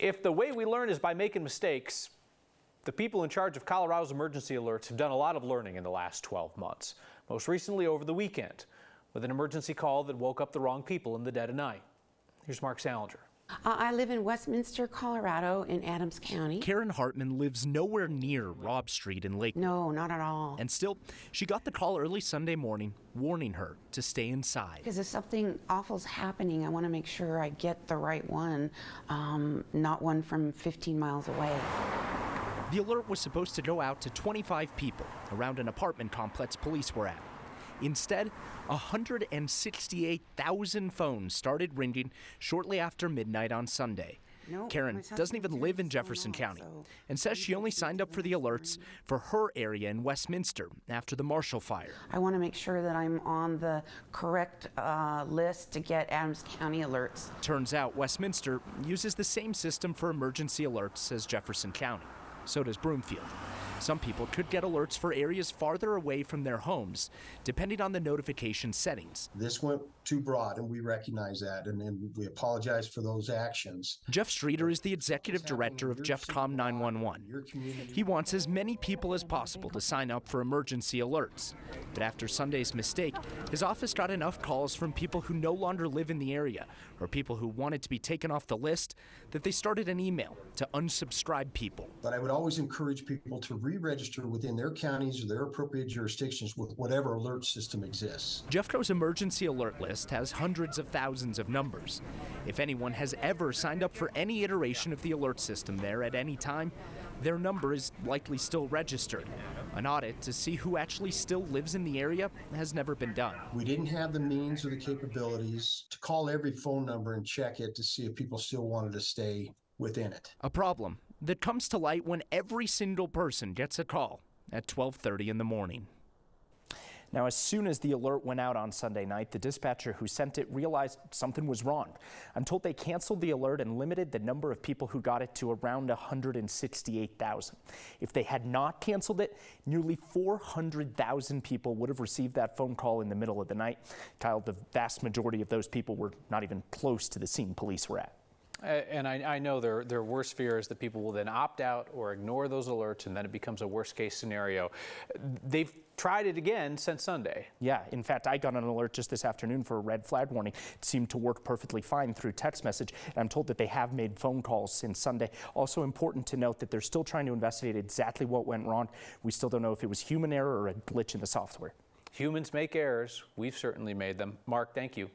If the way we learn is by making mistakes, the people in charge of Colorado's emergency alerts have done a lot of learning in the last 12 months, most recently over the weekend, with an emergency call that woke up the wrong people in the dead of night. Here's Mark Salinger. I live in Westminster, Colorado, in Adams County. Karen Hartman lives nowhere near Robb Street in Lake. No, not at all. And still, she got the call early Sunday morning warning her to stay inside. Because if something awful's happening, I want to make sure I get the right one, not one from 15 miles away. The alert was supposed to go out to 25 people around an apartment complex police were at. Instead, 168,000 phones started ringing shortly after midnight on Sunday. Karen doesn't even live in Jefferson County and says she only signed up for the alerts for her area in Westminster after the Marshall Fire. I want to make sure that I'm on the correct list to get Adams County alerts. Turns out Westminster uses the same system for emergency alerts as Jefferson County. So does Broomfield. Some people could get alerts for areas farther away from their homes, depending on the notification settings. This went too broad, and we recognize that, and we apologize for those actions. Jeff Streeter is the executive director of Jeffcom 911. He wants as many people as possible to sign up for emergency alerts. But after Sunday's mistake, his office got enough calls from people who no longer live in the area or people who wanted to be taken off the list that they started an email to unsubscribe people. But I would always encourage people to re-register within their counties or their appropriate jurisdictions with whatever alert system exists. Jeffco's emergency alert list has hundreds of thousands of numbers. If anyone has ever signed up for any iteration of the alert system there at any time, their number is likely still registered. An audit to see who actually still lives in the area has never been done. We didn't have the means or the capabilities to call every phone number and check it to see if people still wanted to stay within it. A problem that comes to light when every single person gets a call at 12:30 in the morning. Now, as soon as the alert went out on Sunday night, the dispatcher who sent it realized something was wrong. I'm told they canceled the alert and limited the number of people who got it to around 168,000. If they had not canceled it, nearly 400,000 people would have received that phone call in the middle of the night. Kyle, the vast majority of those people were not even close to the scene police were at. And I know their worst fear is that people will then opt out or ignore those alerts, and then it becomes a worst case scenario. They've tried it again since Sunday. Yeah, in fact, I got an alert just this afternoon for a red flag warning. It seemed to work perfectly fine through text message, and I'm told that they have made phone calls since Sunday. Also important to note that they're still trying to investigate exactly what went wrong. We still don't know if it was human error or a glitch in the software. Humans make errors. We've certainly made them. Mark, thank you.